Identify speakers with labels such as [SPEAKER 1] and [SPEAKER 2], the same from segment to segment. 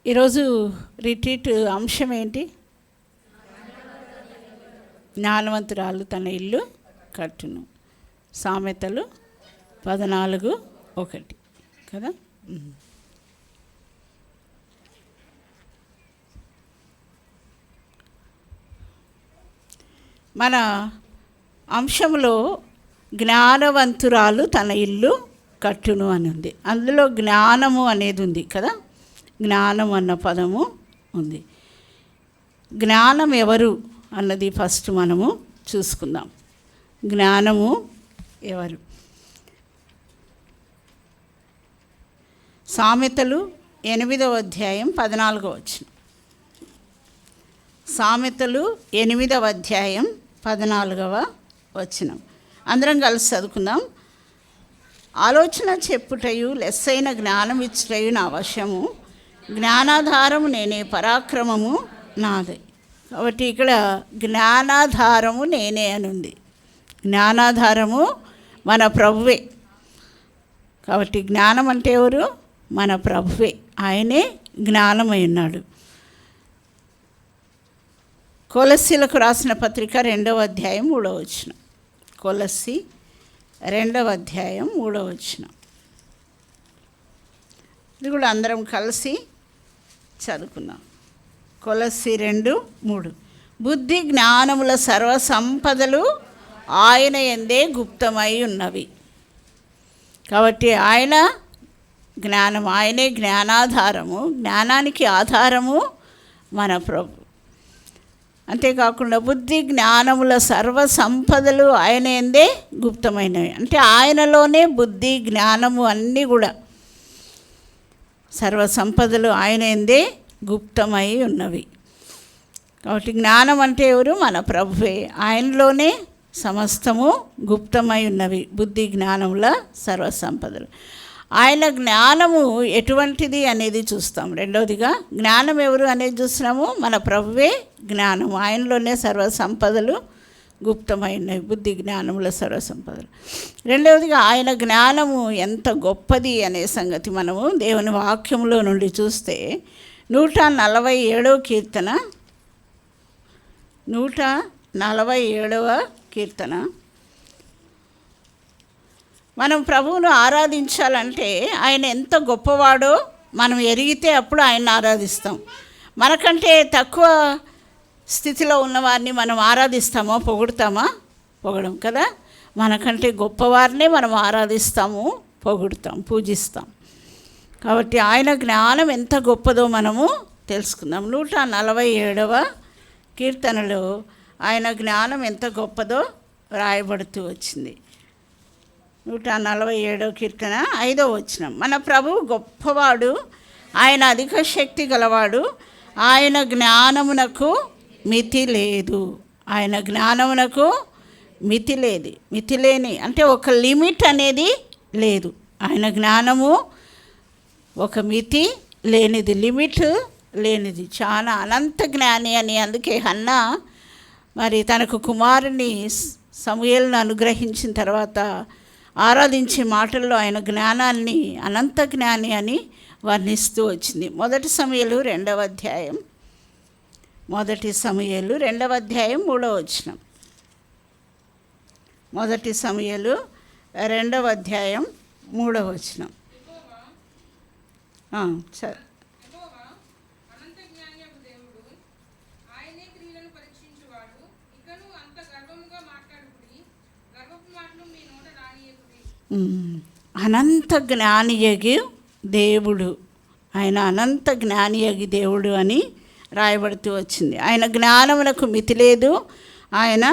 [SPEAKER 1] ఈరోజు రిట్రీట్ అంశం ఏంటి? జ్ఞానవంతురాలు తన ఇల్లు కట్టును. సామెతలు 14:1 కదా. మన అంశంలో జ్ఞానవంతురాలు తన ఇల్లు కట్టును అని ఉంది. అందులో జ్ఞానము అనేది ఉంది కదా. జ్ఞానం అన్న పదము ఉంది. జ్ఞానం ఎవరు అన్నది ఫస్ట్ మనము చూసుకుందాం. జ్ఞానము ఎవరు? సామెతలు 8వ అధ్యాయం 14వ వచనం. సామెతలు 8వ అధ్యాయం 14వ వచనం. అందరం కలిసి చదువుకుందాం. ఆలోచన చెప్పుటయు లెస్సైన జ్ఞానం ఇచ్చుటయు నా వశము, జ్ఞానాధారము నేనే, పరాక్రమము నాదే. కాబట్టి ఇక్కడ జ్ఞానాధారము నేనే అని ఉంది. జ్ఞానాధారము మన ప్రభువే. కాబట్టి జ్ఞానం అంటే ఎవరు? మన ప్రభువే. ఆయనే జ్ఞానమై ఉన్నాడు. కొలస్సీలకు రాసిన పత్రిక 2వ అధ్యాయం 3వ వచనం. కొలస్సీ 2వ అధ్యాయం 3వ వచనం. ఇది కూడా అందరం కలిసి చదువుకున్నాం. కొలస్సీ 2:3. బుద్ధి జ్ఞానముల సర్వ సంపదలు ఆయన యందే గుప్తమై ఉన్నవి. కాబట్టి ఆయన జ్ఞానం, ఆయనే జ్ఞానాధారము. జ్ఞానానికి ఆధారము మన ప్రభు. అంతేకాకుండా బుద్ధి జ్ఞానముల సర్వ సంపదలు ఆయన యందే గుప్తమైనవి. అంటే ఆయనలోనే బుద్ధి జ్ఞానము అన్నీ కూడా సర్వ సంపదలు ఆయన యందే గుప్తమై ఉన్నవి. కాబట్టి జ్ఞానం అంటే ఎవరు? మన ప్రభువే. ఆయనలోనే సమస్తము గుప్తమై ఉన్నవి. బుద్ధి జ్ఞానముల సర్వ సంపదలు. ఆయన జ్ఞానము ఎటువంటిది అనేది చూస్తాం. రెండవదిగా జ్ఞానం ఎవరు అనేది చూస్తున్నాము. మన ప్రభువే జ్ఞానము. ఆయనలోనే సర్వ సంపదలు గుప్తమైనవి. బుద్ధి జ్ఞానముల సర్వ సంపదలు. రెండవదిగా ఆయన జ్ఞానము ఎంత గొప్పది అనే సంగతి మనము దేవుని వాక్యంలో నుండి చూస్తే 147వ కీర్తన, 147వ కీర్తన. మనం ప్రభువును ఆరాధించాలంటే ఆయన ఎంత గొప్పవాడో మనం ఎరిగితే అప్పుడు ఆయన్ని ఆరాధిస్తాం. మనకంటే తక్కువ స్థితిలో ఉన్నవారిని మనం ఆరాధిస్తామో పొగుడుతామా? పొగడం కదా. మనకంటే గొప్పవారినే మనం ఆరాధిస్తాము, పొగుడుతాం, పూజిస్తాం. కాబట్టి ఆయన జ్ఞానం ఎంత గొప్పదో మనము తెలుసుకుందాం. 147వ కీర్తనలో ఆయన జ్ఞానం ఎంత గొప్పదో రాయబడుతూ వచ్చింది. 147వ కీర్తన 5వ వచనం. మన ప్రభువు గొప్పవాడు, ఆయన అధిక శక్తి గలవాడు, ఆయన జ్ఞానమునకు మితి లేదు. ఆయన జ్ఞానమునకు మితి లేదు. మితి లేని అంటే ఒక లిమిట్ అనేది లేదు. ఆయన జ్ఞానము ఒక మితి లేనిది, లిమిట్ లేనిది. చాలా అనంత జ్ఞాని అని. అందుకే హన్నా మరి తనకు కుమారుని సమూయేలును అనుగ్రహించిన తర్వాత ఆరాధించే మాటల్లో ఆయన జ్ఞానాన్ని అనంత జ్ఞాని అని వర్ణిస్తూ వచ్చింది. 1 సమూయేలు 2వ అధ్యాయం, 1 సమూయేలు 2వ అధ్యాయం 3వ వచనం. 1 సమూయేలు 2వ అధ్యాయం 3వ వచనం. సరే. అనంత జ్ఞానియగి దేవుడు, ఆయన అనంత జ్ఞానియగి దేవుడు అని రాయబడుతూ వచ్చింది. ఆయన జ్ఞానమునకు మితి లేదు. ఆయన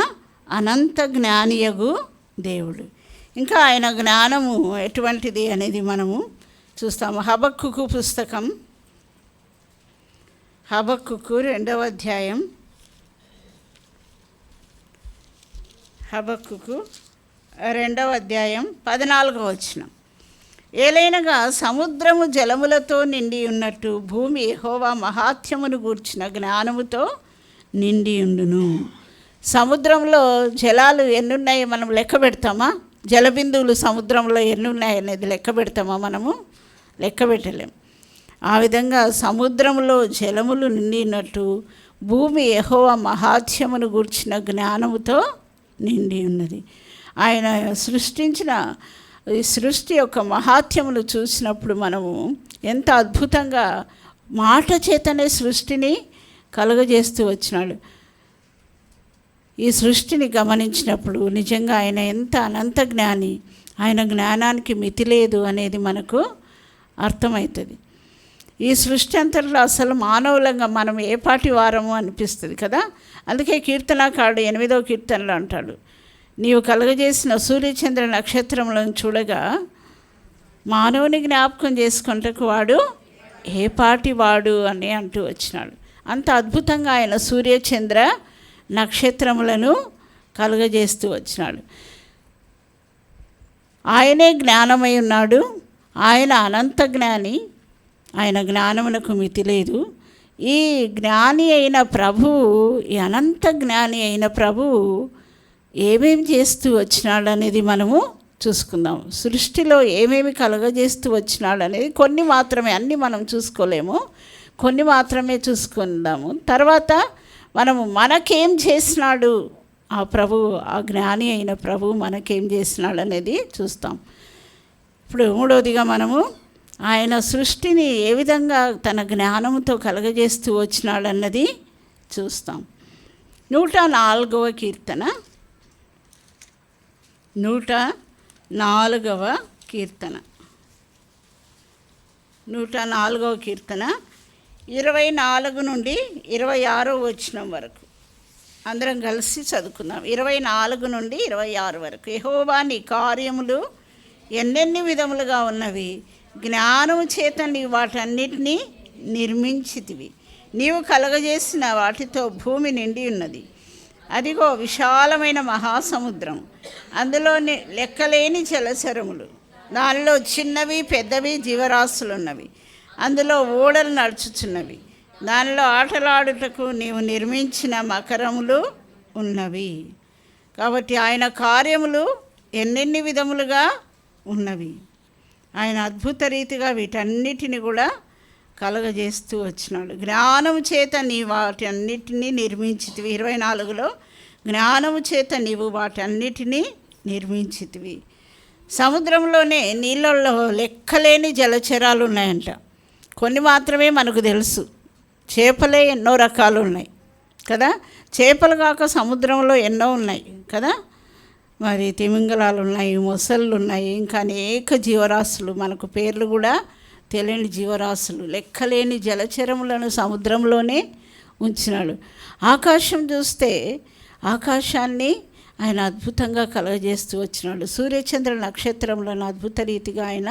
[SPEAKER 1] అనంత జ్ఞానియగు దేవుడు. ఇంకా ఆయన జ్ఞానము ఎటువంటిది అనేది మనము చూస్తాము. హబక్కుకు పుస్తకం, హబక్కుకు 2వ అధ్యాయం, హబక్కుకు 2వ అధ్యాయం 14వ వచనం. ఏలైనగా సముద్రము జలములతో నిండి ఉన్నట్టు భూమి యెహోవా మహాత్మ్యమును గూర్చిన జ్ఞానముతో నిండి ఉండును. సముద్రంలో జలాలు ఎన్నున్నాయో మనం లెక్క పెడతామా? జలబిందువులు సముద్రంలో ఎన్ని ఉన్నాయనేది లెక్క పెడతామా? మనము లెక్క పెట్టలేం. ఆ విధంగా సముద్రంలో జలములు నిండినట్టు భూమి యెహోవా మహాత్మ్యమును గూర్చిన జ్ఞానముతో నిండి ఉన్నది. ఆయన సృష్టించిన ఈ సృష్టి యొక్క మహాత్మ్యమును చూసినప్పుడు మనము ఎంత అద్భుతంగా మాట చేతనే సృష్టిని కలుగజేస్తూ వచ్చినాడు. ఈ సృష్టిని గమనించినప్పుడు నిజంగా ఆయన ఎంత అనంత జ్ఞాని, ఆయన జ్ఞానానికి మితి లేదు అనేది మనకు అర్థమవుతుంది. ఈ సృష్టి అంతట్లో అసలు మానవులంగా మనం ఏ పాటి వారము అనిపిస్తుంది కదా. అందుకే కీర్తనకారుడు 8వ కీర్తనలో అంటాడు, నీవు కలుగజేసిన సూర్యచంద్ర నక్షత్రములను చూడగా మానవుని జ్ఞాపకం చేసుకుంటకు వాడు ఏ పాటి వాడు అని అంటూ వచ్చినాడు. అంత అద్భుతంగా ఆయన సూర్యచంద్ర నక్షత్రములను కలుగజేస్తూ వచ్చినాడు. ఆయనే జ్ఞానమై ఉన్నాడు. ఆయన అనంత జ్ఞాని, ఆయన జ్ఞానమునకు మితి లేదు. ఈ జ్ఞాని అయిన ప్రభువు, ఈ అనంత జ్ఞాని అయిన ప్రభువు ఏమేమి చేస్తూ వచ్చినాడు అనేది మనము చూసుకుందాం. సృష్టిలో ఏమేమి కలుగజేస్తూ వచ్చినాడు అనేది కొన్ని మాత్రమే, అన్నీ మనం చూసుకోలేము, కొన్ని మాత్రమే చూసుకుందాము. తర్వాత మనము మనకేం చేసినాడు ఆ ప్రభు, ఆ జ్ఞాని అయిన ప్రభు మనకేం చేసినాడు అనేది చూస్తాం. ఇప్పుడు మూడవదిగా మనము ఆయన సృష్టిని ఏ విధంగా తన జ్ఞానంతో కలుగజేస్తూ వచ్చినాడు అన్నది చూస్తాం. 104వ కీర్తన, 104వ కీర్తన, 104వ కీర్తన 24 నుండి 26వ వచనం వరకు అందరం కలిసి చదువుకుందాం. 24 నుండి 26 వరకు. యెహోవా నీ కార్యములు ఎన్నెన్ని విధములుగా ఉన్నవి, జ్ఞానము చేత నీవు వాటన్నిటినీ నిర్మించితివి. నీవు కలగజేసిన వాటితో భూమి నిండి ఉన్నది. అదిగో విశాలమైన మహాసముద్రం, అందులోని లెక్కలేని జలచరములు, దానిలో చిన్నవి పెద్దవి జీవరాశులున్నవి. అందులో ఓడలు నడుచుచున్నవి. దానిలో ఆటలాడుటకు నీవు నిర్మించిన మకరములు ఉన్నవి. కాబట్టి ఆయన కార్యములు ఎన్నెన్ని విధములుగా ఉన్నవి. ఆయన అద్భుత రీతిగా వీటన్నిటిని కూడా కలుగజేస్తూ వచ్చినాడు. జ్ఞానము చేత నీ వాటి అన్నిటినీ నిర్మించితివి. 24లో జ్ఞానము చేత నీవు వాటన్నిటినీ నిర్మించితివి. సముద్రంలోనే నీళ్ళల్లో లెక్కలేని జలచరాలు ఉన్నాయంట. కొన్ని మాత్రమే మనకు తెలుసు. చేపలే ఎన్నో రకాలు ఉన్నాయి కదా. చేపలు కాక సముద్రంలో ఎన్నో ఉన్నాయి కదా. మరి తిమింగలాలు ఉన్నాయి, మొసళ్ళు ఉన్నాయి, ఇంకా అనేక జీవరాశులు, మనకు పేర్లు కూడా తెలియని జీవరాశులు, లెక్కలేని జలచరములను సముద్రంలోనే ఉంచినాడు. ఆకాశం చూస్తే ఆకాశాన్ని ఆయన అద్భుతంగా కలగజేస్తూ వచ్చినాడు. సూర్యచంద్ర నక్షత్రములను అద్భుత రీతిగా ఆయన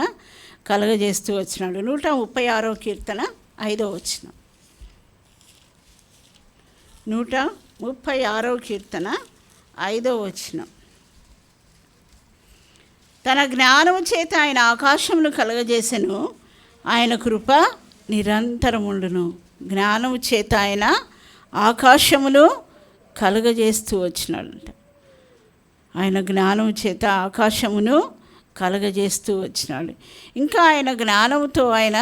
[SPEAKER 1] కలగజేస్తూ వచ్చినాడు. 136వ కీర్తన 5వ వచనం. 136వ కీర్తన 5వ వచనం. తన జ్ఞానము చేత ఆయన ఆకాశమును కలగజేసెను, ఆయన కృప నిరంతరముండును. జ్ఞానము చేత ఆయన ఆకాశమును కలుగజేస్తూ వచ్చినాడంట. ఆయన జ్ఞానము చేత ఆకాశమును కలుగజేస్తూ వచ్చినాడు. ఇంకా ఆయన జ్ఞానముతో ఆయన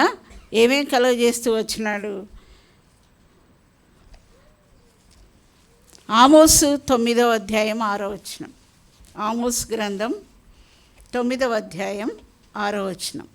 [SPEAKER 1] ఏమేం కలుగజేస్తూ వచ్చినాడు. ఆమోసు 9వ అధ్యాయం 6వ వచనం. ఆమోస్ గ్రంథం 9వ అధ్యాయం 6వ వచనం.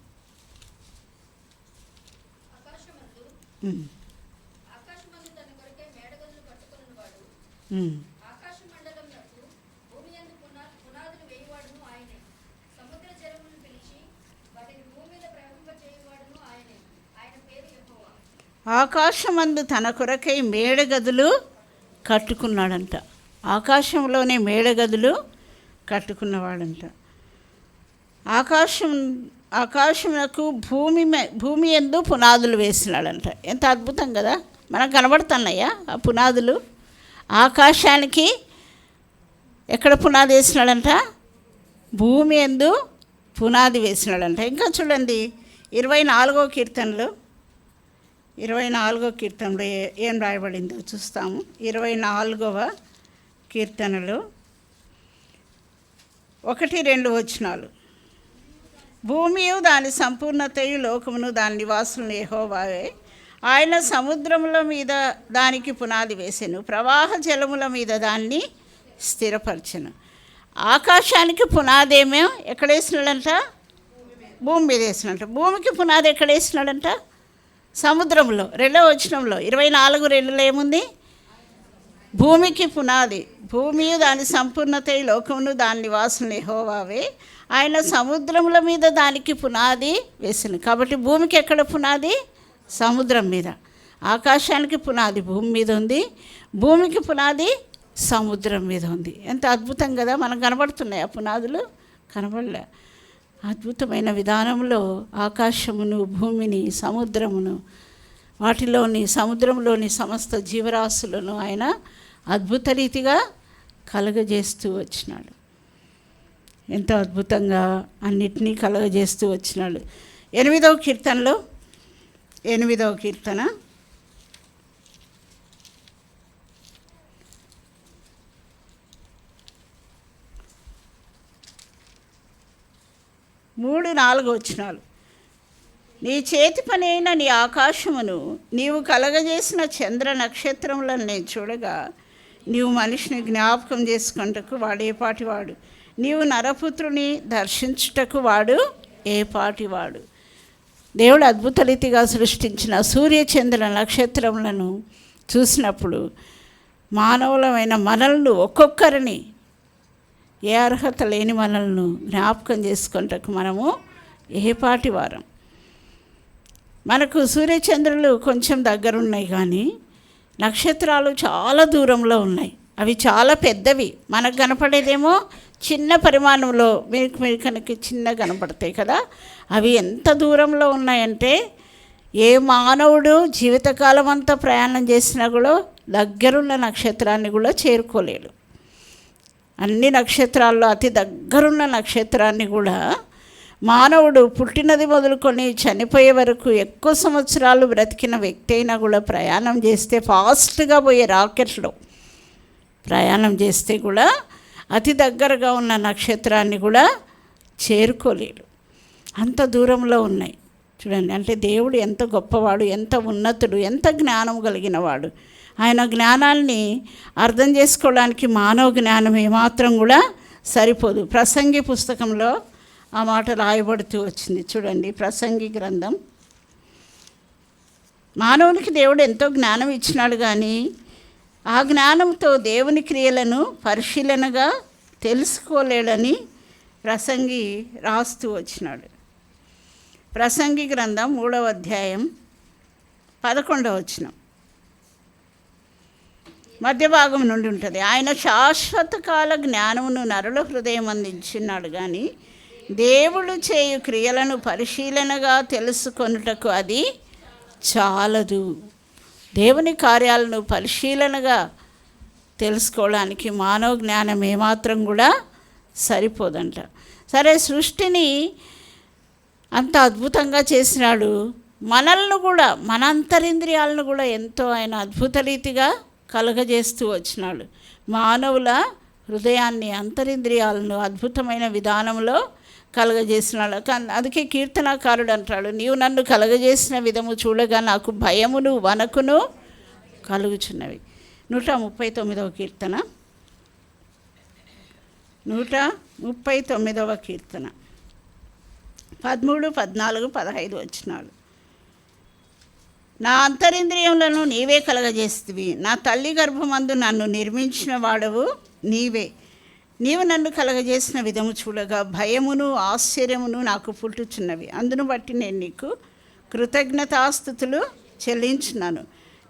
[SPEAKER 1] ఆకాశమందు తన కొరకై మేడగదులు కట్టుకున్నాడంట. ఆకాశంలోనే మేడగదులు కట్టుకున్నవాడంట. ఆకాశమునకు భూమి యందు పునాదులు వేసినాడంట. ఎంత అద్భుతం కదా. మనకు కనబడుతున్నాయా ఆ పునాదులు? ఆకాశానికి ఎక్కడ పునాది వేసినాడంట? భూమి యందు పునాది వేసినాడంట. ఇంకా చూడండి 24వ కీర్తనలో, 24వ కీర్తనలో ఏం రాయబడిందో చూస్తాము. 24వ కీర్తనలో 1-2 వచనాలు. భూమియు దాని సంపూర్ణతయు లోకమును దాని నివాసులను యెహోవావే. ఆయన సముద్రముల మీద దానికి పునాది వేసెను, ప్రవాహ జలముల మీద దాన్ని స్థిరపరచెను. ఆకాశానికి పునాదేమో ఎక్కడ వేసినాడంట? భూమి మీద వేసినట్ట. భూమికి పునాది ఎక్కడ వేసినాడంట? సముద్రంలో. 2వ వచనంలో 24:2 ఏముంది? భూమికి పునాది. భూమియు దాని సంపూర్ణత లోకమును దాని నివాసులను యెహోవావే. ఆయన సముద్రముల మీద దానికి పునాది వేసింది. కాబట్టి భూమికి ఎక్కడ పునాది? సముద్రం మీద. ఆకాశానికి పునాది భూమి మీద ఉంది, భూమికి పునాది సముద్రం మీద ఉంది. ఎంత అద్భుతం కదా! మనకు కనబడుతున్నాయి ఆ పునాదులు? కనబడలే. అద్భుతమైన విధానంలో ఆకాశమును, భూమిని, సముద్రమును, వాటిలోని సముద్రంలోని సమస్త జీవరాశులను ఆయన అద్భుత రీతిగా కలగజేస్తూ వచ్చినాడు. ఎంతో అద్భుతంగా అన్నిటినీ కలగజేస్తూ వచ్చినాడు. 8వ కీర్తనలో 8వ కీర్తన 3-4 వచనాలు. నీ చేతి పని అయిన నీ ఆకాశమును నీవు కలగజేసిన చంద్ర నక్షత్రములను నేను చూడగా, నీవు మనిషిని జ్ఞాపకం చేసుకుంటకు వాడు ఏ పాటివాడు, నీవు నరపుత్రుని దర్శించుటకు వాడు ఏ పాటివాడు. దేవుడు అద్భుత రీతిగా సృష్టించిన సూర్యచంద్ర నక్షత్రములను చూసినప్పుడు మానవులమైన మనల్ని, ఒక్కొక్కరిని, ఏ అర్హత లేని మనల్ని జ్ఞాపకం చేసుకుంటకు మనము ఏ పాటి వారం. మనకు సూర్యచంద్రులు కొంచెం దగ్గరున్నాయి, కానీ నక్షత్రాలు చాలా దూరంలో ఉన్నాయి. అవి చాలా పెద్దవి. మనకు కనపడేదేమో చిన్న పరిమాణంలో, మీకు కనుక చిన్న కనపడతాయి కదా. అవి ఎంత దూరంలో ఉన్నాయంటే ఏ మానవుడు జీవితకాలం అంతా ప్రయాణం చేసినా కూడా దగ్గరున్న నక్షత్రాన్ని కూడా చేరుకోలేడు. అన్ని నక్షత్రాల్లో అతి దగ్గరున్న నక్షత్రాన్ని కూడా మానవుడు పుట్టినది మొదలుకొని చనిపోయే వరకు ఎక్కువ సంవత్సరాలు బ్రతికిన వ్యక్తి అయినా కూడా ప్రయాణం చేస్తే, ఫాస్ట్గా పోయే రాకెట్లో ప్రయాణం చేస్తే కూడా అతి దగ్గరగా ఉన్న నక్షత్రాన్ని కూడా చేరుకోలేడు. అంత దూరంలో ఉన్నాయి. చూడండి, అంటే దేవుడు ఎంత గొప్పవాడు, ఎంత ఉన్నతుడు, ఎంత జ్ఞానం కలిగినవాడు. ఆయన జ్ఞానాన్ని అర్థం చేసుకోవడానికి మానవ జ్ఞానం ఏమాత్రం కూడా సరిపోదు. ప్రసంగి పుస్తకంలో ఆ మాట రాయబడుతూ వచ్చింది. చూడండి, ప్రసంగి గ్రంథం. మానవునికి దేవుడు ఎంతో జ్ఞానం ఇచ్చినాడు, కానీ ఆ జ్ఞానంతో దేవుని క్రియలను పరిశీలనగా తెలుసుకోలేడని ప్రసంగి రాస్తూ వచ్చినాడు. ప్రసంగి గ్రంథం 3వ అధ్యాయం 11వ వచనం మధ్య భాగం నుండి ఉంటుంది. ఆయన శాశ్వత కాల జ్ఞానమును నరుల హృదయం అందించినాడు, కానీ దేవుడు చేయు క్రియలను పరిశీలనగా తెలుసుకొనుటకు అది చాలదు. దేవుని కార్యాలను పరిశీలనగా తెలుసుకోవడానికి మానవ జ్ఞానం ఏమాత్రం కూడా సరిపోదంట. సరే, సృష్టిని అంత అద్భుతంగా చేసినాడు. మనల్ని కూడా, మన అంతరింద్రియాలను కూడా ఎంతో ఆయన అద్భుత రీతిగా కలగజేస్తూ వచ్చినాడు. మానవుల హృదయాన్ని, అంతరింద్రియాలను అద్భుతమైన విధానంలో కలగజేసినాడు. అందుకే కీర్తనాకారుడు అంటాడు, నీవు నన్ను కలగజేసిన విధము చూడగా నాకు భయమును వణకును కలుగుచున్నవి. 139వ కీర్తన 139వ కీర్తన 13, 14, 15 వచనాలు. నా అంతరింద్రియములను నీవే కలగజేస్తువి, నా తల్లి గర్భమందు నన్ను నిర్మించిన వాడవు నీవే. నీవు నన్ను కలగజేసిన విధము చూడగా భయమును ఆశ్చర్యమును నాకు పుట్టుచున్నవి. అందును బట్టి నేను నీకు కృతజ్ఞతాస్తుతులు చెల్లించున్నాను.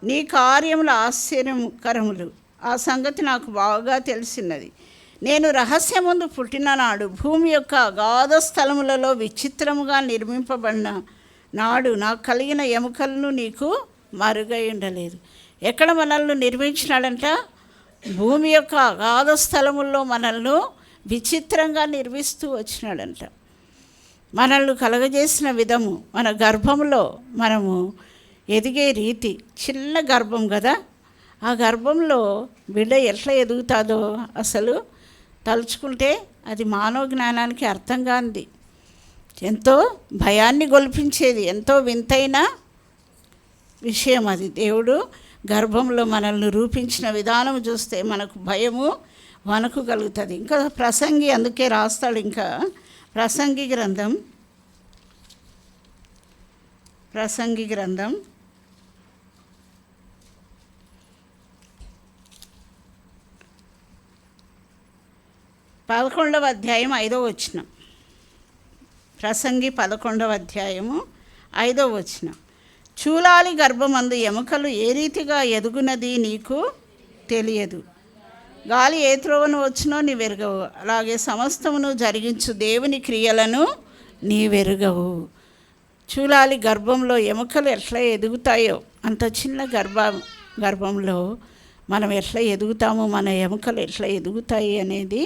[SPEAKER 1] నీ కార్యములు ఆశ్చర్యకరములు, ఆ సంగతి నాకు బాగా తెలిసినది. నేను రహస్యమందు పుట్టిన నాడు, భూమి యొక్క అగాధ స్థలములలో విచిత్రముగా నిర్మింపబడిన నాడు నాకు కలిగిన ఎముకలను నీకు మరుగై ఉండలేదు. ఎక్కడ మనల్ని నిర్మించినాడంట? భూమి యొక్క అగాధ స్థలముల్లో మనల్ని విచిత్రంగా నిర్మిస్తూ వచ్చినాడంట. మనల్ని కలగజేసిన విధము, మన గర్భంలో మనము ఎదిగే రీతి, చిన్న గర్భం కదా, ఆ గర్భంలో బిడ్డ ఎట్లా ఎదుగుతుందో అసలు తలుచుకుంటే అది మానవ జ్ఞానానికి అర్థం కాంది. ఎంతో భయాన్ని గొల్పించేది, ఎంతో వింతైన విషయం అది. దేవుడు గర్భంలో మనల్ని రూపించిన విధానం చూస్తే మనకు భయము వణుకు కలుగుతుంది. ఇంకా ప్రసంగి అందుకే రాస్తాడు, ఇంకా ప్రసంగి గ్రంథం 11వ అధ్యాయం 5వ వచనం. ప్రసంగి 11వ అధ్యాయము 5వ వచనం. చూలాలి గర్భమందు ఎముకలు ఏ రీతిగా ఎదుగునది నీకు తెలియదు. గాలి ఏ త్రోవను వచ్చినో నీవెరుగవు, అలాగే సమస్తమును జరిగించు దేవుని క్రియలను నీవెరుగవు. చూలాలి గర్భంలో ఎముకలు ఎట్లా ఎదుగుతాయో, అంత చిన్న గర్భంలో మనం ఎట్లా ఎదుగుతామో, మన ఎముకలు ఎట్లా ఎదుగుతాయి అనేది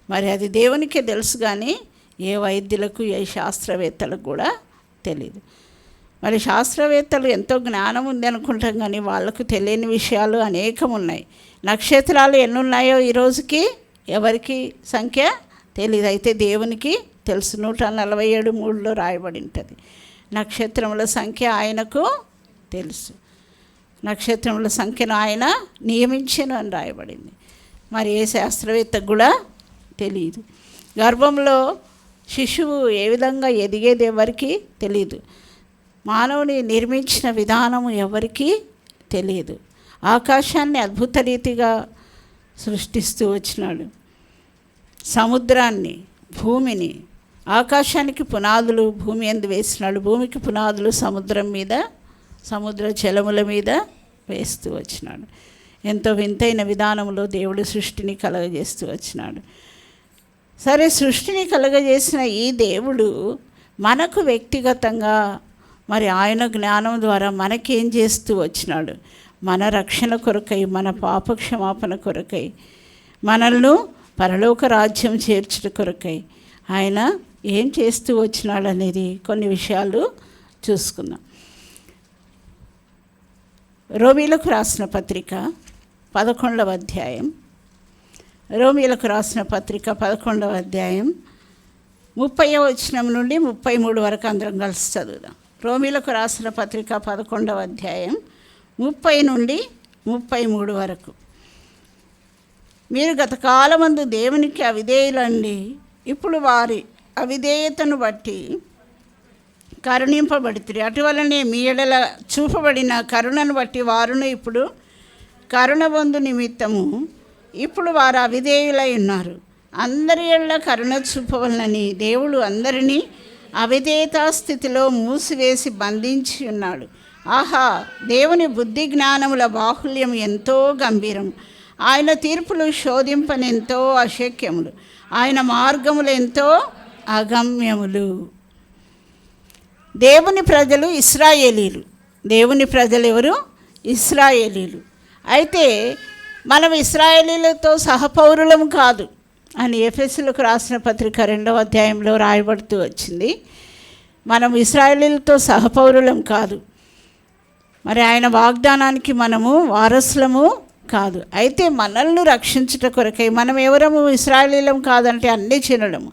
[SPEAKER 1] మరి అది దేవునికే తెలుసు, కానీ ఏ వైద్యులకు ఏ శాస్త్రవేత్తలకు కూడా తెలియదు. మరి శాస్త్రవేత్తలు ఎంతో జ్ఞానం ఉంది అనుకుంటాం, కానీ వాళ్ళకు తెలియని విషయాలు అనేకం ఉన్నాయి. నక్షత్రాలు ఎన్ని ఉన్నాయో ఈరోజుకి ఎవరికి సంఖ్య తెలియదు, అయితే దేవునికి తెలుసు. 147:3 రాయబడి ఉంటుంది. నక్షత్రముల సంఖ్య ఆయనకు తెలుసు, నక్షత్రముల సంఖ్యను ఆయన నియమించెను అని రాయబడింది. మరి ఏ శాస్త్రవేత్తకు కూడా తెలియదు. గర్భంలో శిశువు ఏ విధంగా ఎదిగేది ఎవరికి తెలియదు. మానవుని నిర్మించిన విధానము ఎవరికీ తెలియదు. ఆకాశాన్ని అద్భుత రీతిగా సృష్టిస్తూ వచ్చినాడు. సముద్రాన్ని, భూమిని, ఆకాశానికి పునాదులు భూమి యందు వేసినాడు, భూమికి పునాదులు సముద్రం మీద, సముద్ర జలముల మీద వేస్తూ వచ్చినాడు. ఎంతో వింతైన విధానంలో దేవుడు సృష్టిని కలగజేస్తూ వచ్చినాడు. సరే, సృష్టిని కలగజేసిన ఈ దేవుడు మనకు వ్యక్తిగతంగా మరి ఆయన జ్ఞానం ద్వారా మనకేం చేస్తూ వచ్చినాడు? మన రక్షణ కొరకై, మన పాపక్షమాపణ కొరకై, మనల్ని పరలోక రాజ్యం చేర్చుట కొరకై ఆయన ఏం చేస్తూ వచ్చినాడు అనేది కొన్ని విషయాలు చూసుకుందాం. రోమీలకు రాసిన పత్రిక 11వ అధ్యాయం, రోమీలకు రాసిన పత్రిక 11వ అధ్యాయం 30వ వచనం నుండి 33 వరకు అందరం కలిసి చదువుదాం. రోమీలకు రాసిన పత్రిక 11వ అధ్యాయం 30 నుండి 33 వరకు. మీరు గత కాలమందు దేవునికి అవిధేయులండి, ఇప్పుడు వారి అవిధేయతను బట్టి కరుణింపబడితిరి. అటువలనే మీ ఎడల చూపబడిన కరుణను బట్టి వారును ఇప్పుడు కరుణ పొందు నిమిత్తము ఇప్పుడు వారు అవిధేయులై ఉన్నారు. అందరి ఎడల కరుణ చూపవలనని దేవుడు అందరినీ అవిధేయతా స్థితిలో మూసివేసి బంధించి ఉన్నాడు. ఆహా, దేవుని బుద్ధి జ్ఞానముల బాహుల్యం ఎంతో గంభీరం. ఆయన తీర్పులు శోధింపనెంతో అశక్యములు, ఆయన మార్గములు ఎంతో అగమ్యములు. దేవుని ప్రజలు ఇశ్రాయేలీలు. దేవుని ప్రజలు ఎవరు? ఇశ్రాయేలీలు. అయితే మనం ఇశ్రాయేలీలతో సహపౌరులం కాదు అని ఎఫెసీయులకు రాసిన పత్రిక 2వ అధ్యాయంలో రాయబడుతూ వచ్చింది. మనం ఇశ్రాయేలీలతో సహపౌరులం కాదు. మరి ఆయన వాగ్దానానికి మనము వారసులము కాదు. అయితే మనల్ని రక్షించుట కొరకై, మనం ఎవరము? ఇశ్రాయేలీలం కాదంటే అన్ని జనులము.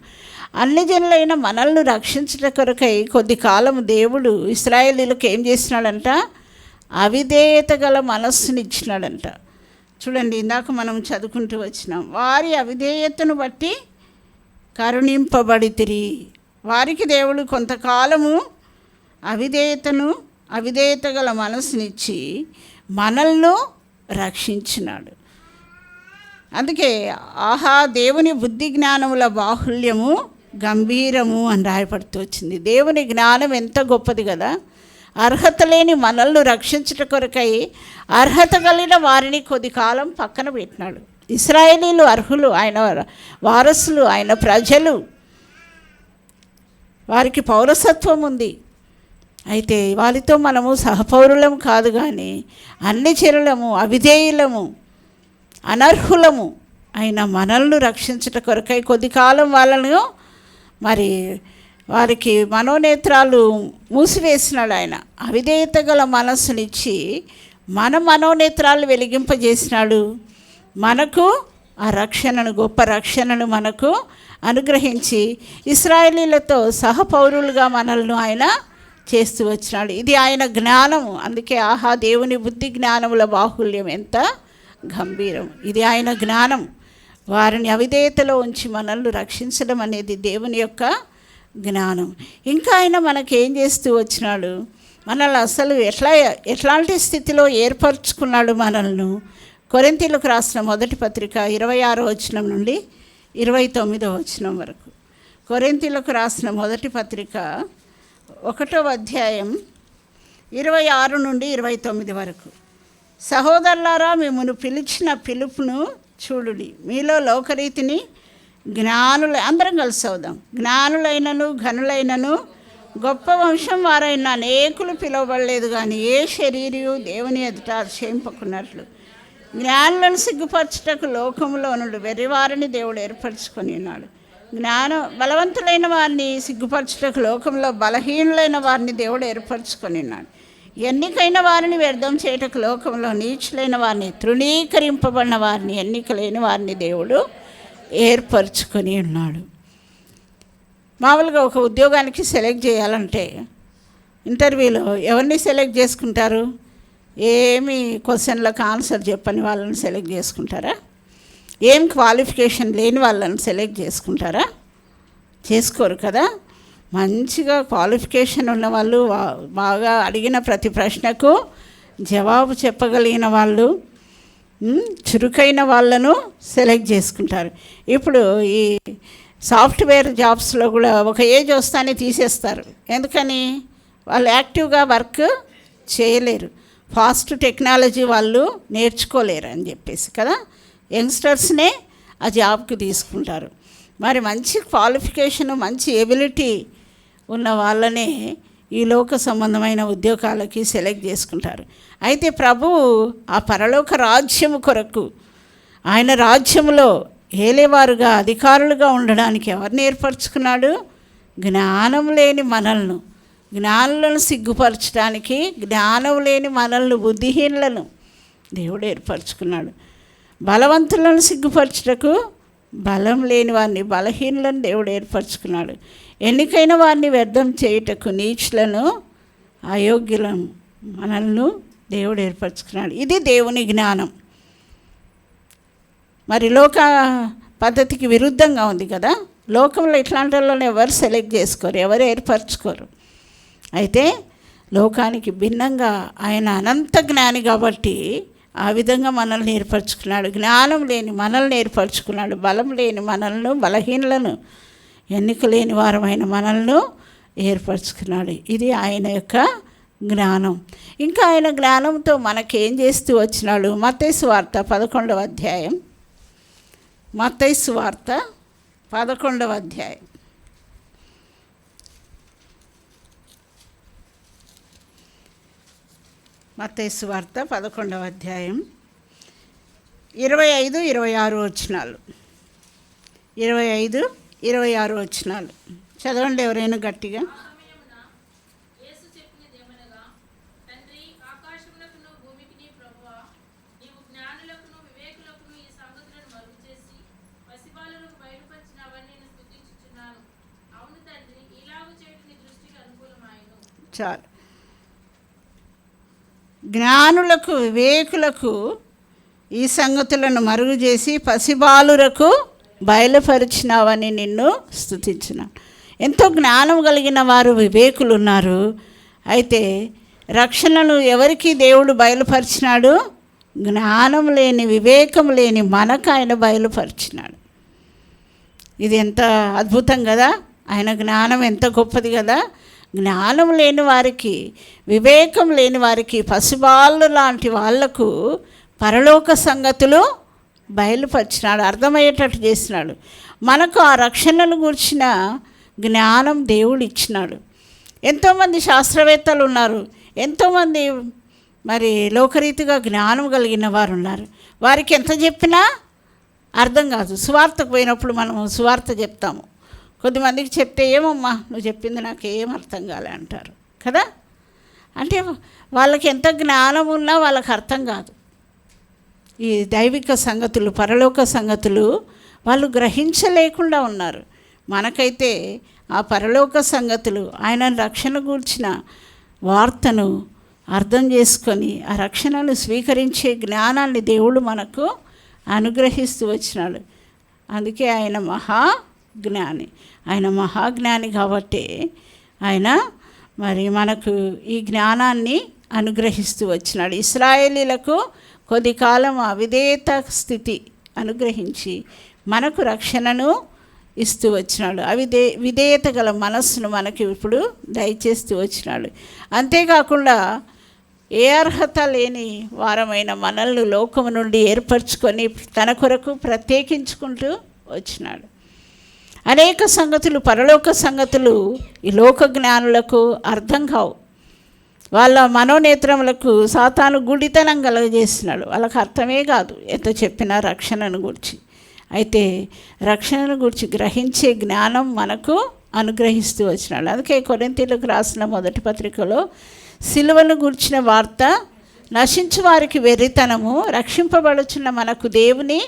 [SPEAKER 1] అన్ని జనులైన మనల్ని రక్షించుట కొరకై కొద్ది కాలం దేవుడు ఇశ్రాయేలీలకు ఏం చేసినాడంట? అవిధేయత గల మనస్సునిచ్చినాడంట. చూడండి, ఇందాక మనం చదువుకుంటూ వచ్చినాం. వారి అవిధేయతను బట్టి కరుణింపబడితిరి. వారికి దేవుడు కొంతకాలము అవిధేయత గల మనసునిచ్చి మనల్ని రక్షించినాడు. అందుకే ఆహా, దేవుని బుద్ధి జ్ఞానముల బాహుల్యము గంభీరము అని రాయపడుతూ వచ్చింది. దేవుని జ్ఞానం ఎంత గొప్పది కదా! అర్హత లేని మనల్ని రక్షించుట కొరకై అర్హత కలిగిన వారిని కొద్ది కాలం పక్కన పెట్టినాడు. ఇశ్రాయేలీలు అర్హులు, ఆయన వారసులు, ఆయన ప్రజలు, వారికి పౌరసత్వం ఉంది. అయితే వారితో మనము సహపౌరులం కాదు, కానీ అన్ని చెరులము, అవిధేయులము, అనర్హులము అయిన మనల్ని రక్షించుట కొరకై కొద్ది కాలం వాళ్ళను మరి వారికి మనోనేత్రాలు మూసివేసినాడు. ఆయన అవిధేయత గల మనస్సునిచ్చి మన మనోనేత్రాలు వెలిగింపజేసినాడు. మనకు ఆ రక్షణను, గొప్ప రక్షణను మనకు అనుగ్రహించి ఇశ్రాయేలీలతో సహపౌరులుగా మనల్ని ఆయన చేస్తూ వచ్చినాడు. ఇది ఆయన జ్ఞానము. అందుకే ఆహా దేవుని బుద్ధి జ్ఞానముల బాహుల్యం ఎంత గంభీరం. ఇది ఆయన జ్ఞానం. వారిని అవిధేయతలో ఉంచి మనల్ని రక్షించడం అనేది దేవుని యొక్క జ్ఞానం. ఇంకా ఆయన మనకేం చేస్తూ వచ్చినాడు, మనల్ని అసలు ఎట్లాంటి స్థితిలో ఏర్పరచుకున్నాడు మనల్ని. కొరింథీయులకు రాసిన మొదటి పత్రిక 26వ వచనం నుండి 29వ వచనం వరకు. కొరింథీయులకు రాసిన మొదటి పత్రిక 1వ అధ్యాయం 26 నుండి 29 వరకు. సహోదరులారా, మిమ్మును పిలిచిన పిలుపును చూడుడి. మీలో లోకరీతిని అందరం కలిసి అవుదాం. జ్ఞానులైనను ఘనులైనను గొప్ప వంశం వారైన అనేకులు పిలువబడలేదు, కానీ ఏ శరీరము దేవుని ఎదుట అతిశయింపకున్నట్లు జ్ఞానులను సిగ్గుపరచుటకు లోకములో నుండి వెర్రివారిని దేవుడు ఏర్పరచుకొని ఉన్నాడు. బలవంతులైన వారిని సిగ్గుపరచుటకు లోకంలో బలహీనులైన వారిని దేవుడు ఏర్పరచుకొని ఉన్నాడు. ఎన్నికైన వారిని వ్యర్థం చేయటకు లోకంలో నీచులైన వారిని, తృణీకరింపబడిన వారిని, ఎన్నికలేని వారిని దేవుడు ఏర్పరచుకొని ఉన్నాడు. మామూలుగా ఒక ఉద్యోగానికి సెలెక్ట్ చేయాలంటే ఇంటర్వ్యూలో ఎవరిని సెలెక్ట్ చేసుకుంటారు? ఏమి క్వశ్చన్లకు ఆన్సర్ చెప్పని వాళ్ళని సెలెక్ట్ చేసుకుంటారా? ఏం క్వాలిఫికేషన్ లేని వాళ్ళని సెలెక్ట్ చేసుకుంటారా? చేసుకోరు కదా. మంచిగా క్వాలిఫికేషన్ ఉన్న వాళ్ళు, బాగా అడిగిన ప్రతి ప్రశ్నకు జవాబు చెప్పగలిగిన వాళ్ళు, చురుకైన వాళ్ళను సెలెక్ట్ చేసుకుంటారు. ఇప్పుడు ఈ సాఫ్ట్వేర్ జాబ్స్లో కూడా ఒక ఏజ్ వస్తానే తీసేస్తారు. ఎందుకని? వాళ్ళు యాక్టివ్గా వర్క్ చేయలేరు, ఫాస్ట్ టెక్నాలజీ వాళ్ళు నేర్చుకోలేరు అని చెప్పేసి కదా యంగ్స్టర్స్నే ఆ జాబ్కి తీసుకుంటారు. మరి మంచి క్వాలిఫికేషను, మంచి ఎబిలిటీ ఉన్న వాళ్ళనే ఈ లోక సంబంధమైన ఉద్యోగాలకి సెలెక్ట్ చేసుకుంటారు. అయితే ప్రభువు ఆ పరలోక రాజ్యము కొరకు, ఆయన రాజ్యములో ఏలేవారుగా, అధికారులుగా ఉండడానికి ఎవరిని ఏర్పరచుకున్నాడు? జ్ఞానం లేని మనల్ని, జ్ఞానులను సిగ్గుపరచడానికి జ్ఞానం లేని మనల్ని, బుద్ధిహీనులను దేవుడు ఏర్పరచుకున్నాడు. బలవంతులను సిగ్గుపరచుటకు బలం లేని వారిని, బలహీనులను దేవుడు ఏర్పరచుకున్నాడు. ఎన్నికైన వారిని వ్యర్థం చేయుటకు నీచులను, అయోగ్యులను మనల్ని దేవుడు ఏర్పరచుకున్నాడు. ఇది దేవుని జ్ఞానం. మరి లోక పద్ధతికి విరుద్ధంగా ఉంది కదా. లోకంలో ఇట్లాంటి వాళ్ళని ఎవరు సెలెక్ట్ చేసుకోరు, ఎవరు ఏర్పరచుకోరు. అయితే లోకానికి భిన్నంగా ఆయన అనంత జ్ఞాని కాబట్టి ఆ విధంగా మనల్ని ఏర్పరచుకున్నాడు. జ్ఞానం లేని మనల్ని ఏర్పరచుకున్నాడు. బలం లేని మనల్ని, బలహీనలను, ఎన్నిక లేని వారమైన మనల్ని ఏర్పరచుకున్నాడు. ఇది ఆయన యొక్క జ్ఞానం. ఇంకా ఆయన జ్ఞానంతో మనకేం చేస్తూ వచ్చినాడు? మత్తయి సువార్త 11వ అధ్యాయం. మత్తయి సువార్త 11వ అధ్యాయం. మత్తయి సువార్త 11వ అధ్యాయం 25, 26 వచనాలు. 25, 26 వచనాలు చదవండి ఎవరైనా గట్టిగా. చాలు. జ్ఞానులకు, వివేకులకు ఈ సంగతులను మరుగు చేసి పసిబాలురకు బయలుపరిచినావని నిన్ను స్తుతించున్నాను. ఎంతో జ్ఞానం కలిగిన వారు, వివేకులు ఉన్నారు. అయితే రక్షణను ఎవరికి దేవుడు బయలుపరిచినాడు? జ్ఞానం లేని, వివేకం లేని మనకు ఆయన బయలుపరిచినాడు. ఇది ఎంత అద్భుతం కదా. ఆయన జ్ఞానం ఎంత గొప్పది కదా. జ్ఞానం లేని వారికి, వివేకం లేని వారికి, పసిబాళ్ళు లాంటి వాళ్లకు పరలోక సంగతులు బయలుపరిచినాడు, అర్థమయ్యేటట్టు చేసినాడు. మనకు ఆ రక్షణను గురించిన జ్ఞానం దేవుడు ఇచ్చినాడు. ఎంతోమంది శాస్త్రవేత్తలు ఉన్నారు, ఎంతోమంది మరి లోకరీతిగా జ్ఞానం కలిగిన వారు ఉన్నారు. వారికి ఎంత చెప్పినా అర్థం కాదు. సువార్తకు పోయినప్పుడు మనము సువార్త చెప్తాము, కొద్దిమందికి చెప్తే ఏమమ్మా నువ్వు చెప్పింది నాకు ఏం అర్థం కాలే అంటారు కదా. అంటే వాళ్ళకి ఎంత జ్ఞానం ఉన్నా వాళ్ళకి అర్థం కాదు. ఈ దైవిక సంగతులు, పరలోక సంగతులు వాళ్ళు గ్రహించలేకుండా ఉన్నారు. మనకైతే ఆ పరలోక సంగతులు, ఆయన రక్షణ గూర్చిన వార్తను అర్థం చేసుకొని ఆ రక్షణను స్వీకరించే జ్ఞానాన్ని దేవుడు మనకు అనుగ్రహిస్తూ వచ్చినాడు. అందుకే ఆయన మహాజ్ఞాని. ఆయన మహాజ్ఞాని కాబట్టి ఆయన మరి మనకు ఈ జ్ఞానాన్ని అనుగ్రహిస్తూ వచ్చినాడు. ఇశ్రాయేలీలకు కొద్ది కాలం అవిధేయత స్థితి అనుగ్రహించి మనకు రక్షణను ఇస్తూ వచ్చినాడు. విధేయత గల మనస్సును మనకి ఇప్పుడు దయచేస్తూ వచ్చినాడు. అంతేకాకుండా ఏ అర్హత లేని వారమైన మనల్ని లోకము నుండి ఏర్పరచుకొని తన కొరకు ప్రత్యేకించుకుంటూ వచ్చినాడు. అనేక సంగతులు, పరలోక సంగతులు ఈ లోక జ్ఞానులకు అర్థం కావు. వాళ్ళ మనోనేత్రములకు సాతాను గుడితనం కలగజేస్తున్నాడు. వాళ్ళకు అర్థమే కాదు ఎంత చెప్పినా రక్షణను గురించి. అయితే రక్షణను గురించి గ్రహించే జ్ఞానం మనకు అనుగ్రహిస్తూ వచ్చినాడు. అందుకే కొరింథీయులకు రాసిన మొదటి పత్రికలో సిలువను గూర్చిన వార్త నశించు వారికి వెర్రితనము, రక్షింపబడుచున్న మనకు దేవుని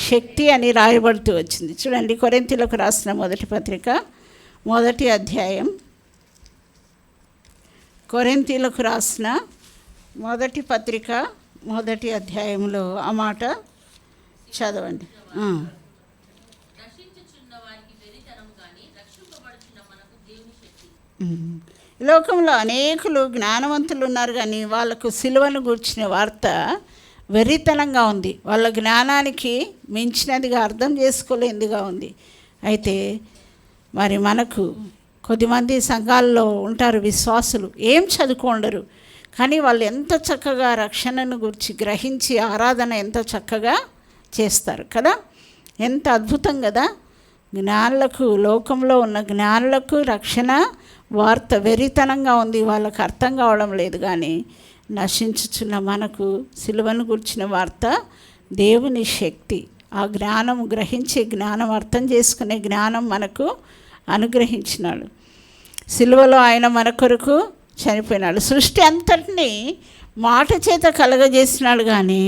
[SPEAKER 1] శక్తి అని రాయబడుతూ వచ్చింది. చూడండి, కొరింథీయులకు రాసిన మొదటి పత్రిక మొదటి అధ్యాయం, కొరింథీయులకు రాసిన మొదటి పత్రిక మొదటి అధ్యాయంలో ఆ మాట చదవండి. లోకంలో అనేకులు జ్ఞానవంతులు ఉన్నారు, కానీ వాళ్ళకు సిలువను గూర్చిన వార్త వెర్రితనంగా ఉంది. వాళ్ళ జ్ఞానానికి మించినదిగా, అర్థం చేసుకోలేనిదిగా ఉంది. అయితే మరి మనకు కొద్దిమంది సంఘాల్లో ఉంటారు విశ్వాసులు, ఏం చదువుకోండరు, కానీ వాళ్ళు ఎంత చక్కగా రక్షణను గురించి గ్రహించి ఆరాధన ఎంత చక్కగా చేస్తారు కదా. ఎంత అద్భుతం కదా. జ్ఞానులకు, లోకంలో ఉన్న జ్ఞానులకు రక్షణ వార్త వెర్రితనంగా ఉంది, వాళ్ళకు అర్థం కావడం లేదు. కానీ నశించుచున్న మనకు సిలువను గుర్చిన వార్త దేవుని శక్తి. ఆ జ్ఞానం, గ్రహించే జ్ఞానం, అర్థం చేసుకునే జ్ఞానం మనకు అనుగ్రహించినాడు. సిలువలో ఆయన మన కొరకు చనిపోయినాడు. సృష్టి అంతటినీ మాట చేత కలగజేసినాడు, కానీ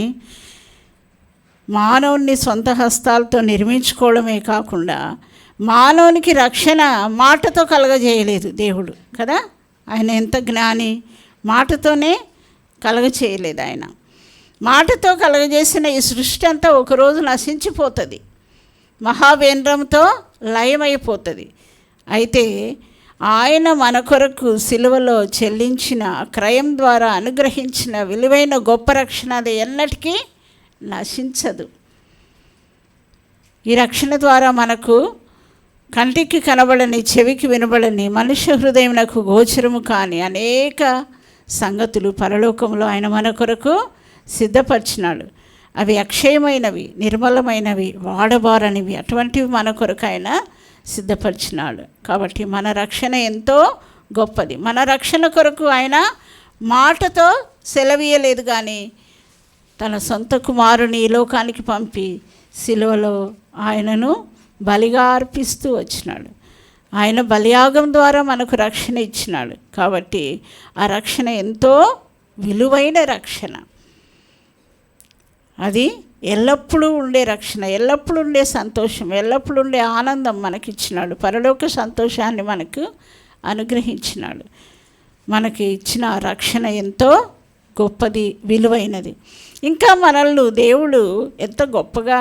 [SPEAKER 1] మానవుని సొంత హస్తాలతో నిర్మించుకోవడమే కాకుండా మానవునికి రక్షణ మాటతో కలగజేయలేదు దేవుడు కదా. ఆయన ఎంత జ్ఞాని, మాటతోనే కలగచేయలేదు. ఆయన మాటతో కలగజేసిన ఈ సృష్టి అంతా ఒకరోజు నశించిపోతుంది, మహావేంద్రంతో లయమైపోతుంది. అయితే ఆయన మన కొరకు సిలువలో చెల్లించిన క్రయం ద్వారా అనుగ్రహించిన విలువైన గొప్ప రక్షణ అది ఎన్నటికీ నశించదు. ఈ రక్షణ ద్వారా మనకు కంటికి కనబడని, చెవికి వినబడని, మనుష్య హృదయమునకు గోచరము కాని అనేక సంగతులు పరలోకంలో ఆయన మన కొరకు సిద్ధపరిచినాడు. అవి అక్షయమైనవి, నిర్మలమైనవి, వాడబారనివి. అటువంటివి మన కొరకు ఆయన సిద్ధపరిచినాడు. కాబట్టి మన రక్షణ ఎంతో గొప్పది. మన రక్షణ కొరకు ఆయన మాటతో సెలవీయలేదు, కానీ తన సొంత కుమారుని ఈ లోకానికి పంపి సిలువలో ఆయనను బలిగా అర్పిస్తూ వచ్చినాడు. ఆయన బలియాగం ద్వారా మనకు రక్షణ ఇచ్చినాడు. కాబట్టి ఆ రక్షణ ఎంతో విలువైన రక్షణ. అది ఎల్లప్పుడూ ఉండే రక్షణ, ఎల్లప్పుడూ ఉండే సంతోషం, ఎల్లప్పుడూ ఉండే ఆనందం మనకిచ్చినాడు. పరలోక సంతోషాన్ని మనకు అనుగ్రహించినాడు. మనకి ఇచ్చిన రక్షణ ఎంతో గొప్పది, విలువైనది. ఇంకా మనల్ని దేవుడు ఎంత గొప్పగా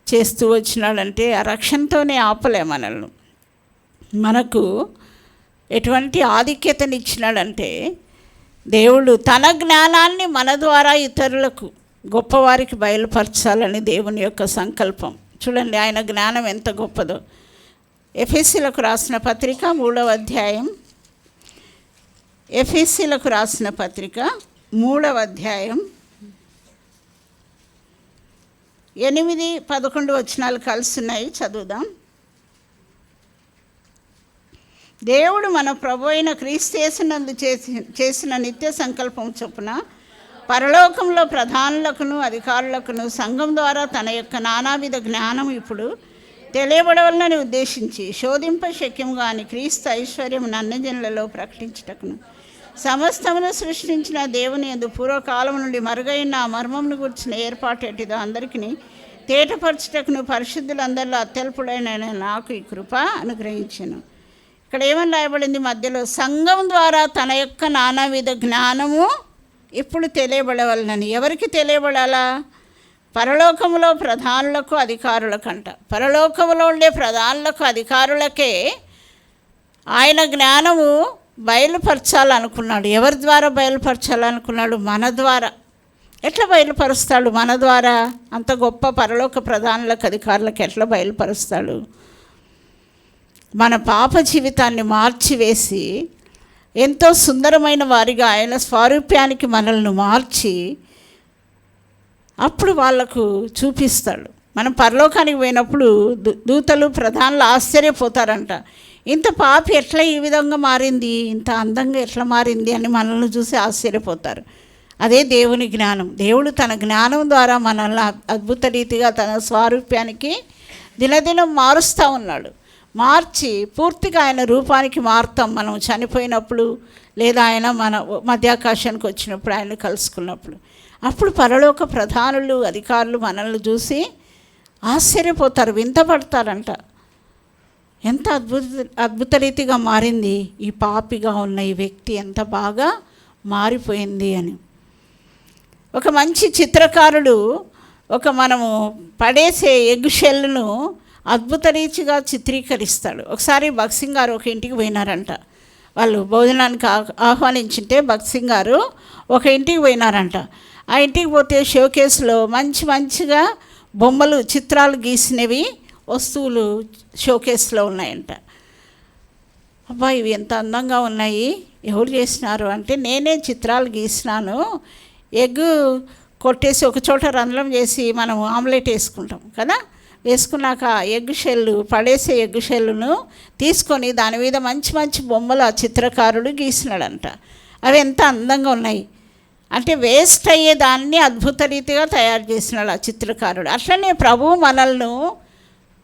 [SPEAKER 1] చేస్తూ వచ్చినాడంటే ఆ రక్షణతోనే ఆపలే మనల్ని. మనకు ఎటువంటి ఆధిక్యతనిచ్చినాడంటే దేవుడు తన జ్ఞానాన్ని మన ద్వారా ఇతరులకు, గొప్పవారికి బయలుపరచాలని దేవుని యొక్క సంకల్పం. చూడండి ఆయన జ్ఞానం ఎంత గొప్పదో. ఎఫెసీలకు రాసిన పత్రిక 3వ అధ్యాయం, ఎఫెసీలకు రాసిన పత్రిక 3వ అధ్యాయం 8-11 వచనాలు కలిసి ఉన్నాయి, చదువుదాం. దేవుడు మన ప్రభు అయిన క్రీస్తు యేసునందు చేసిన నిత్య సంకల్పం చొప్పున పరలోకంలో ప్రధానులకును అధికారులకును సంఘం ద్వారా తన యొక్క నానావిధ జ్ఞానం ఇప్పుడు తెలియబడవలనని ఉద్దేశించి శోధింప శక్యం కాని క్రీస్తు ఐశ్వర్యం అన్యజనులలో ప్రకటించుటకును సమస్తమును సృష్టించిన దేవుని యందు పూర్వకాలం నుండి మరుగైన ఆ మర్మమును గుర్చిన ఏర్పాటు ఎట్టిదో అందరికీ తేటపరచుటకును పరిశుద్ధులందరిలో అత్యల్పుడైన నాకు ఈ కృప అనుగ్రహించాను. ఇక్కడ ఏమని రాయబడింది మధ్యలో, సంఘం ద్వారా తన యొక్క నానావిధ జ్ఞానము ఇప్పుడు తెలియబడవలనని. ఎవరికి తెలియబడాలా? పరలోకములో ప్రధానులకు అధికారులకంట. పరలోకములో ఉండే ప్రధానులకు అధికారులకే ఆయన జ్ఞానము బయలుపరచాలనుకున్నాడు. ఎవరి ద్వారా బయలుపరచాలనుకున్నాడు? మన ద్వారా. ఎట్లా బయలుపరుస్తాడు? మన ద్వారా. అంత గొప్ప పరలోక ప్రధానులకు అధికారులకు ఎట్లా బయలుపరుస్తాడు? మన పాప జీవితాన్ని మార్చివేసి ఎంతో సుందరమైన వారిగా ఆయన స్వారూప్యానికి మనల్ని మార్చి అప్పుడు వాళ్లకు చూపిస్తాడు. మనం పరలోకానికి పోయినప్పుడు దూతలు ప్రధానులు ఆశ్చర్యపోతారంట. ఇంత పాపి ఎట్లా ఈ విధంగా మారింది, ఇంత అందంగా ఎట్లా మారింది అని మనల్ని చూసి ఆశ్చర్యపోతారు. అదే దేవుని జ్ఞానం. దేవుడు తన జ్ఞానం ద్వారా మనల్ని అద్భుత రీతిగా తన స్వారూప్యానికి దినదినం మారుస్తూ ఉన్నాడు. మార్చి పూర్తిగా ఆయన రూపానికి మారుతాం మనం చనిపోయినప్పుడు, లేదా ఆయన మన మధ్యాకాశానికి వచ్చినప్పుడు, ఆయన కలుసుకున్నప్పుడు. అప్పుడు పరలోక ప్రధానులు అధికారులు మనల్ని చూసి ఆశ్చర్యపోతారు, వింతపడతారంట. ఎంత అద్భుత రీతిగా మారింది ఈ పాపిగా ఉన్న ఈ వ్యక్తి, ఎంత బాగా మారిపోయింది అని. ఒక మంచి చిత్రకారుడు మనము పడేసే ఎగ్ షెల్ను అద్భుత రీతిగా చిత్రీకరిస్తాడు. ఒకసారి భగత్ సింగ్ గారు ఒక ఇంటికి పోయినారంట. వాళ్ళు భోజనానికి ఆహ్వానించింటే భగత్ సింగ్ గారు ఒక ఇంటికి పోయినారంట. ఆ ఇంటికి పోతే షోకేస్లో మంచిగా బొమ్మలు, చిత్రాలు గీసినవి వస్తువులు షోకేస్లో ఉన్నాయంట. అబ్బా, ఇవి ఎంత అందంగా ఉన్నాయి, ఎవరు చేసినారు అంటే, నేనే చిత్రాలు గీసినాను. ఎగ్ కొట్టేసి ఒక చోట రంధ్రం చేసి మనం ఆమ్లెట్ వేసుకుంటాం కదా, వేసుకున్నాక ఎగ్ షెల్లు, పడేసే ఎగ్ షెల్లును తీసుకొని దాని మీద మంచి బొమ్మలు ఆ చిత్రకారుడు గీసినాడంట. అవి ఎంత అందంగా ఉన్నాయి అంటే, వేస్ట్ అయ్యేదాన్ని అద్భుత రీతిగా తయారు చేసినాడు ఆ చిత్రకారుడు. అట్లనే ప్రభువు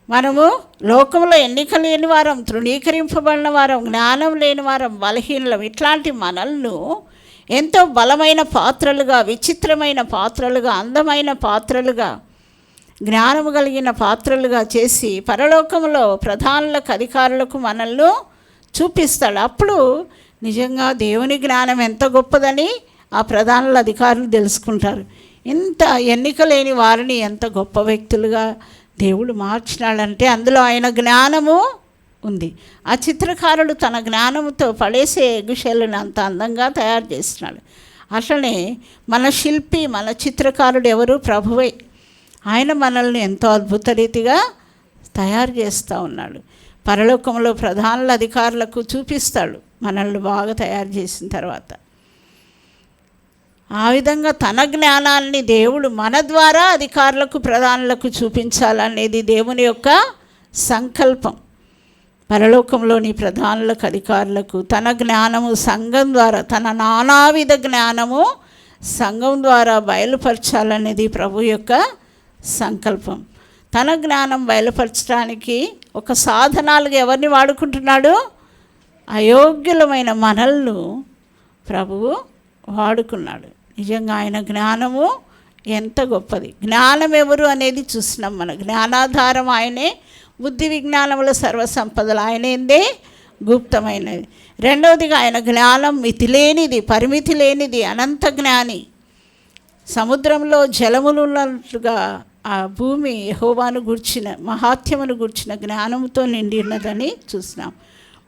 [SPEAKER 1] మనము లోకంలో ఎన్నిక లేని వారం, తృణీకరింపబడిన వారం, జ్ఞానం లేని వారం, బలహీనలం, ఇట్లాంటి మనల్ని ఎంతో బలమైన పాత్రలుగా, విచిత్రమైన పాత్రలుగా, అందమైన పాత్రలుగా, జ్ఞానము కలిగిన పాత్రలుగా చేసి పరలోకంలో ప్రధానులకు అధికారులకు మనల్ని చూపిస్తాడు. అప్పుడు నిజంగా దేవుని జ్ఞానం ఎంత గొప్పదని ఆ ప్రధానుల అధికారులు తెలుసుకుంటారు. ఇంత ఎన్నిక లేని వారిని ఎంత గొప్ప వ్యక్తులుగా దేవుడు మార్చినాడంటే అందులో ఆయన జ్ఞానము ఉంది. ఆ చిత్రకారుడు తన జ్ఞానంతో పడేసే ఎగ్గుషెల్లుని అంత అందంగా తయారు చేసినాడు. అట్లనే మన శిల్పి, మన చిత్రకారుడు ఎవరు? ప్రభువే. ఆయన మనల్ని ఎంతో అద్భుత రీతిగా తయారు చేస్తూ ఉన్నాడు. పరలోకంలో ప్రధానుల అధికారులకు చూపిస్తాడు మనల్ని బాగా తయారు చేసిన తర్వాత. ఆ విధంగా తన జ్ఞానాన్ని దేవుడు మన ద్వారా అధికారులకు, ప్రధానులకు చూపించాలనేది దేవుని యొక్క సంకల్పం. పరలోకంలోని ప్రధానులకు, అధికారులకు తన జ్ఞానము సంఘం ద్వారా, తన నానావిధ జ్ఞానము సంఘం ద్వారా బయలుపరచాలనేది ప్రభు యొక్క సంకల్పం. తన జ్ఞానం బయలుపరచడానికి ఒక సాధనాలుగా ఎవరిని వాడుకుంటున్నాడు? అయోగ్యులమైన మనల్ని ప్రభువు వాడుకున్నాడు. నిజంగా ఆయన జ్ఞానము ఎంత గొప్పది. జ్ఞానం ఎవరు అనేది చూసినాం. మన జ్ఞానాధారం ఆయనే. బుద్ధి విజ్ఞానముల సర్వసంపదలు ఆయనేందే గుప్తమైనది. రెండవదిగా ఆయన జ్ఞానం మితిలేనిది, పరిమితి లేనిది, అనంత జ్ఞాని. సముద్రంలో జలములు ఉన్నట్లుగా ఆ భూమి యెహోవాను గూర్చిన, మహాత్యమును గూర్చిన జ్ఞానంతో నిండినదని చూసినాం.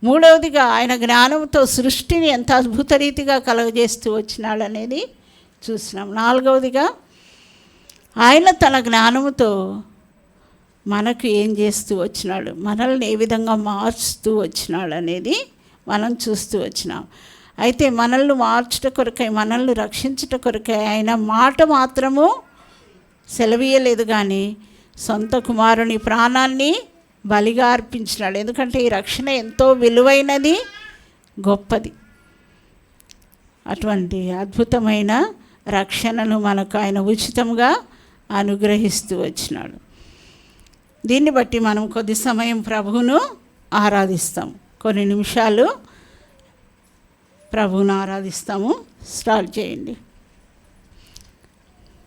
[SPEAKER 1] మూడవదిగా ఆయన జ్ఞానంతో సృష్టిని ఎంత అద్భుత రీతిగా కలుగజేస్తూ వచ్చినాడనేది చూసినాం. నాలుగవదిగా ఆయన తన జ్ఞానముతో మనకు ఏం చేస్తూ వచ్చినాడు, మనల్ని ఏ విధంగా మార్చుతూ వచ్చినాడు అనేది మనం చూస్తూ వచ్చినాం. అయితే మనల్ని మార్చుట కొరకై, మనల్ని రక్షించుట కొరకై ఆయన మాట మాత్రము సెలవీయలేదు, కానీ సొంత కుమారుని ప్రాణాన్ని బలిగా అర్పించినాడు. ఎందుకంటే ఈ రక్షణ ఎంతో విలువైనది, గొప్పది. అటువంటి అద్భుతమైన రక్షణను మనకు ఆయన ఉచితంగా అనుగ్రహిస్తూ వచ్చినాడు. దీన్ని బట్టి మనం కొద్ది సమయం ప్రభువును ఆరాధిస్తాం. కొన్ని నిమిషాలు ప్రభువుని ఆరాధిస్తాము. స్టార్ట్ చేయండి.